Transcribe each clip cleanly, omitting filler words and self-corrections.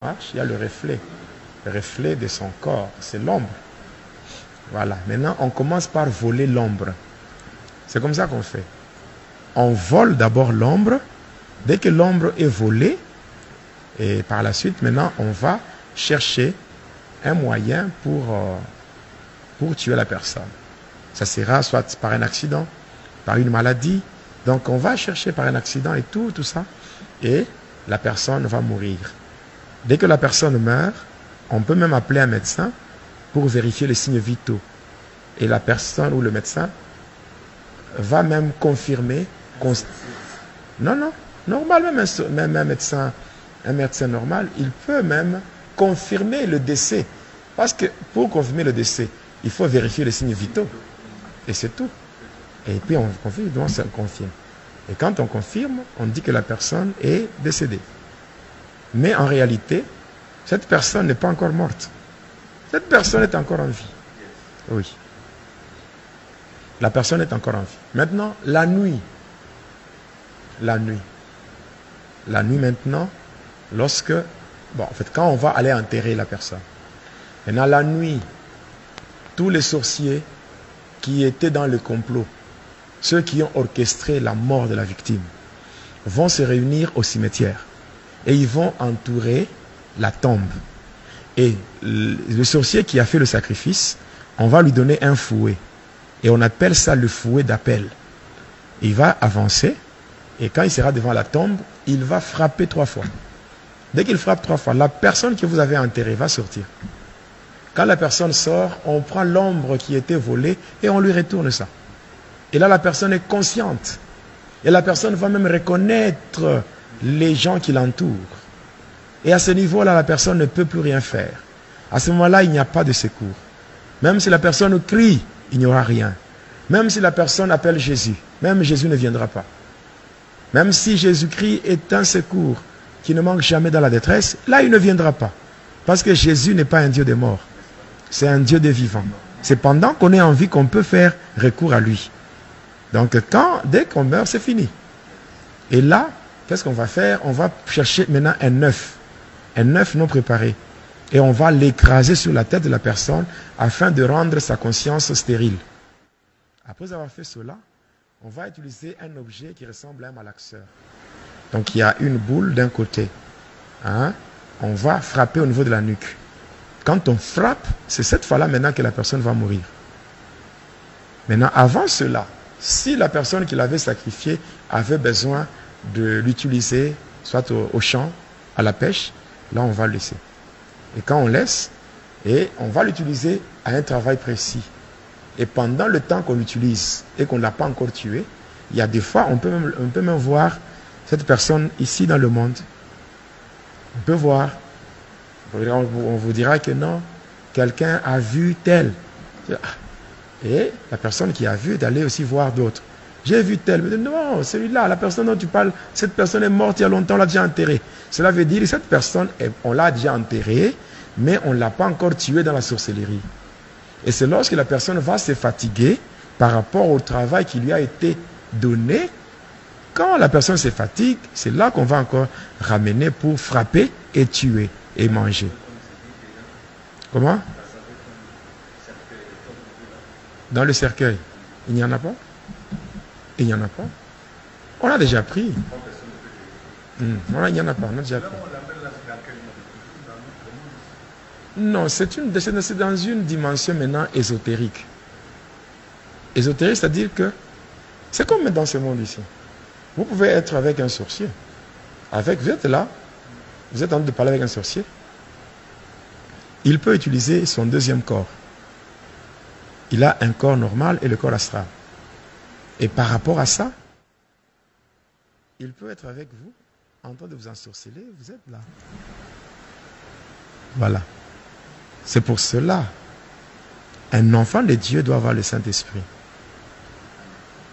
marche, il y a le reflet de son corps, c'est l'ombre. Voilà, maintenant on commence par voler l'ombre. C'est comme ça qu'on fait. On vole d'abord l'ombre. Dès que l'ombre est volée, et par la suite, maintenant, on va chercher un moyen pour tuer la personne. Ça sera soit par un accident, par une maladie. Donc on va chercher par un accident et tout ça. Et la personne va mourir. Dès que la personne meurt, on peut même appeler un médecin pour vérifier les signes vitaux. Et la personne ou le médecin va même confirmer. Non, non, normal, même un médecin normal, il peut même confirmer le décès. Parce que pour confirmer le décès, il faut vérifier les signes vitaux. Et c'est tout. Et puis on confirme, donc ça confirme. Et quand on confirme, on dit que la personne est décédée. Mais en réalité, cette personne n'est pas encore morte. Cette personne est encore en vie. Oui. La personne est encore en vie. Maintenant, la nuit. La nuit. La nuit maintenant, lorsque... Bon, en fait, quand on va aller enterrer la personne. Maintenant, la nuit, tous les sorciers qui étaient dans le complot, ceux qui ont orchestré la mort de la victime, vont se réunir au cimetière. Et ils vont entourer la tombe. Et le sorcier qui a fait le sacrifice, on va lui donner un fouet. Et on appelle ça le fouet d'appel. Il va avancer. Et quand il sera devant la tombe, il va frapper 3 fois. Dès qu'il frappe 3 fois, la personne que vous avez enterrée va sortir. Quand la personne sort, on prend l'ombre qui était volée et on lui retourne ça. Et là, la personne est consciente. Et la personne va même reconnaître les gens qui l'entourent. Et à ce niveau-là, la personne ne peut plus rien faire. À ce moment-là, il n'y a pas de secours. Même si la personne crie, il n'y aura rien. Même si la personne appelle Jésus, même Jésus ne viendra pas. Même si Jésus-Christ est un secours qui ne manque jamais dans la détresse, là, il ne viendra pas. Parce que Jésus n'est pas un Dieu des morts. C'est un Dieu des vivants. C'est pendant qu'on est en vie qu'on peut faire recours à lui. Donc, dès qu'on meurt, c'est fini. Et là, qu'est-ce qu'on va faire? On va chercher maintenant un œuf non préparé. Et on va l'écraser sur la tête de la personne afin de rendre sa conscience stérile. Après avoir fait cela, on va utiliser un objet qui ressemble à un malaxeur. Donc il y a une boule d'un côté. Hein? On va frapper au niveau de la nuque. Quand on frappe, c'est cette fois-là maintenant que la personne va mourir. Maintenant, avant cela, si la personne qui l'avait sacrifié avait besoin de l'utiliser, soit au champ, à la pêche, là on va le laisser. Et quand on laisse, et on va l'utiliser à un travail précis. Et pendant le temps qu'on l'utilise et qu'on ne l'a pas encore tué, il y a des fois, on peut même voir cette personne ici dans le monde. On peut voir. On vous dira que non, quelqu'un a vu tel. Et la personne qui a vu est allée aussi voir d'autres. J'ai vu tel. Mais non, celui-là, la personne dont tu parles, cette personne est morte il y a longtemps, on l'a déjà enterrée. Cela veut dire que cette personne, on l'a déjà enterrée, mais on ne l'a pas encore tuée dans la sorcellerie. Et c'est lorsque la personne va se fatiguer par rapport au travail qui lui a été donné. Quand la personne se fatigue, c'est là qu'on va encore ramener pour frapper et tuer et manger. Comment? Dans le cercueil. Il n'y en a pas? Il n'y en a pas? On a déjà pris. Il n'y en a pas, on a déjà pris. Non, c'est dans une dimension maintenant ésotérique. Ésotérique, c'est-à-dire que c'est comme dans ce monde ici. Vous pouvez être avec un sorcier. Vous êtes là, vous êtes en train de parler avec un sorcier. Il peut utiliser son deuxième corps. Il a un corps normal et le corps astral. Et par rapport à ça, il peut être avec vous, en train de vous ensorceler, vous êtes là. Voilà. C'est pour cela, un enfant de Dieu doit avoir le Saint-Esprit.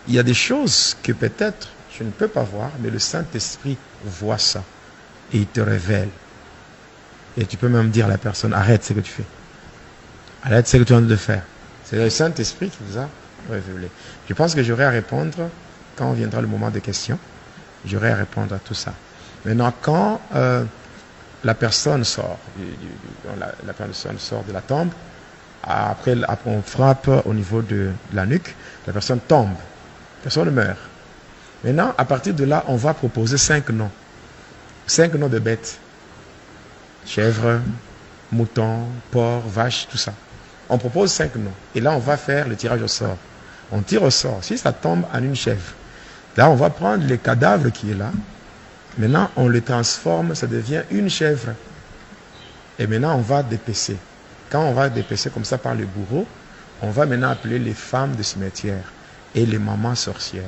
Il y a des choses que peut-être je ne peux pas voir, mais le Saint-Esprit voit ça. Et il te révèle. Et tu peux même dire à la personne, arrête ce que tu fais. Arrête ce que tu es en train de faire. C'est le Saint-Esprit qui vous a révélé. Je pense que j'aurai à répondre, quand viendra le moment de questions, j'aurai à répondre à tout ça. Maintenant, quand la personne sort, la personne sort de la tombe. Après, on frappe au niveau de la nuque, la personne tombe, la personne meurt. Maintenant, à partir de là, on va proposer 5 noms. 5 noms de bêtes. Chèvre, mouton, porc, vache, tout ça. On propose 5 noms. Et là, on va faire le tirage au sort. On tire au sort. Si ça tombe en une chèvre, là, on va prendre le cadavre qui est là. Maintenant, on le transforme, ça devient une chèvre. Et maintenant, on va dépecer. Quand on va dépecer comme ça par le bourreau, on va maintenant appeler les femmes de cimetière et les mamans sorcières.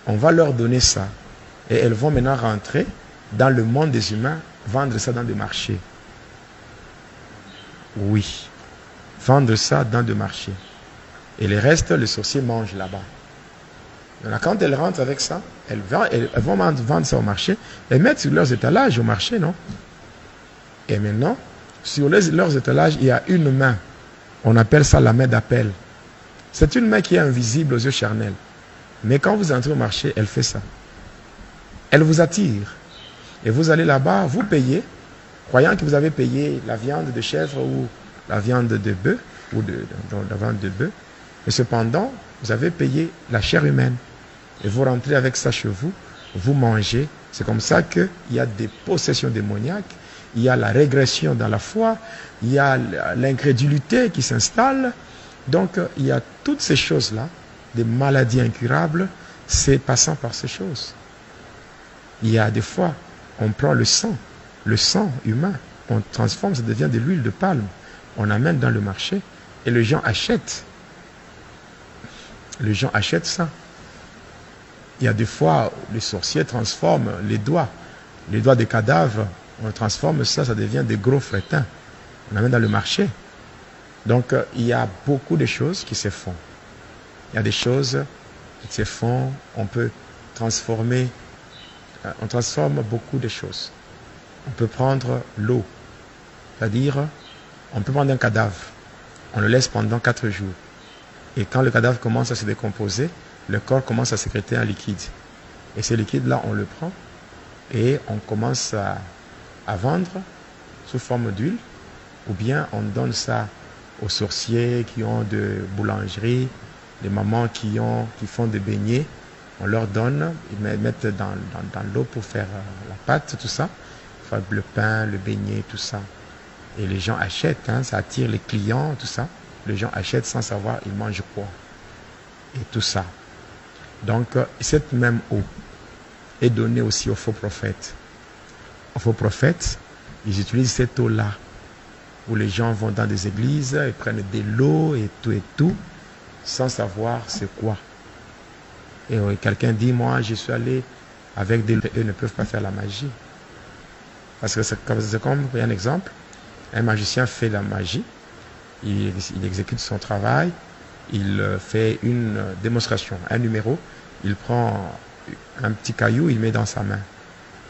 On va leur donner ça. Et elles vont maintenant rentrer dans le monde des humains, vendre ça dans des marchés. Oui. Vendre ça dans des marchés. Et le reste, les sorciers mangent là-bas. Maintenant, quand elles rentrent avec ça, elles vont vendre ça au marché et mettre sur leurs étalages au marché, non? Et maintenant, sur leurs étalages, il y a une main. On appelle ça la main d'appel. C'est une main qui est invisible aux yeux charnels. Mais quand vous entrez au marché, elle fait ça. Elle vous attire. Et vous allez là-bas, vous payez, croyant que vous avez payé la viande de chèvre ou la viande de bœuf, ou la viande de bœuf. Et cependant, vous avez payé la chair humaine. Et vous rentrez avec ça chez vous, vous mangez. C'est comme ça qu'il y a des possessions démoniaques, il y a la régression dans la foi, il y a l'incrédulité qui s'installe. Donc, il y a toutes ces choses-là, des maladies incurables, c'est passant par ces choses. Il y a des fois, on prend le sang humain, on transforme, ça devient de l'huile de palme, on amène dans le marché et les gens achètent. Les gens achètent ça. Il y a des fois, les sorciers transforment les doigts des cadavres, on transforme ça, ça devient des gros frétins. On amène dans le marché. Donc, il y a beaucoup de choses qui se font. Il y a des choses qui se font, on peut transformer, on transforme beaucoup de choses. On peut prendre l'eau, c'est-à-dire, on peut prendre un cadavre, on le laisse pendant 4 jours. Et quand le cadavre commence à se décomposer, le corps commence à sécréter un liquide. Et ce liquide-là, on le prend et on commence à vendre sous forme d'huile, ou bien on donne ça aux sorciers qui ont de boulangerie, les mamans qui font des beignets, on leur donne, ils mettent dans l'eau pour faire la pâte, tout ça, faire le pain, le beignet, tout ça. Et les gens achètent, hein, ça attire les clients, tout ça. Les gens achètent sans savoir ils mangent quoi. Et tout ça. Donc, cette même eau est donnée aussi aux faux prophètes. Aux faux prophètes, ils utilisent cette eau-là, où les gens vont dans des églises, ils prennent de l'eau et tout, sans savoir c'est quoi. Et quelqu'un dit, moi, je suis allé avec des... Eux ne peuvent pas faire la magie. Parce que c'est comme, il y a un exemple, un magicien fait la magie, il exécute son travail, il fait une démonstration, un numéro, il prend un petit caillou, il met dans sa main.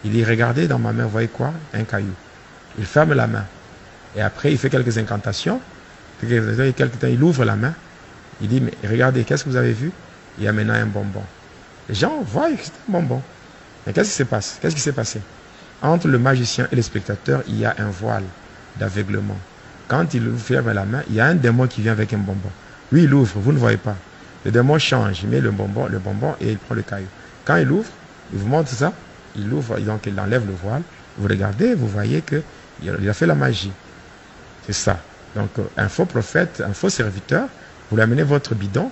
Il dit, regardez dans ma main, vous voyez quoi? Un caillou. Il ferme la main. Et après, il fait quelques incantations. Quelques temps, il ouvre la main. Il dit, mais regardez, qu'est-ce que vous avez vu? Il y a maintenant un bonbon. Les gens voient que c'est un bonbon. Mais qu'est-ce qui se passe? Qu'est-ce qui s'est passé? Entre le magicien et le spectateur, il y a un voile d'aveuglement. Quand il ferme la main, il y a un démon qui vient avec un bonbon. Lui, il ouvre, vous ne voyez pas. Le démon change, il met le bonbon et il prend le caillou. Quand il ouvre, il vous montre ça, il ouvre, donc il enlève le voile. Vous regardez, vous voyez qu'il a fait la magie. C'est ça. Donc, un faux prophète, un faux serviteur, vous lui amenez votre bidon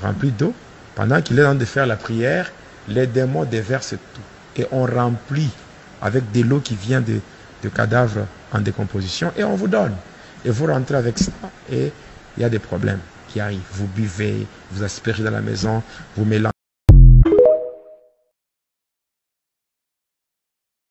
rempli d'eau. Pendant qu'il est en train de faire la prière, les démons déversent tout. Et on remplit avec de l'eau qui vient de cadavres en décomposition et on vous donne. Et vous rentrez avec ça et il y a des problèmes qui arrivent. Vous buvez, vous aspergez dans la maison, vous mélangez.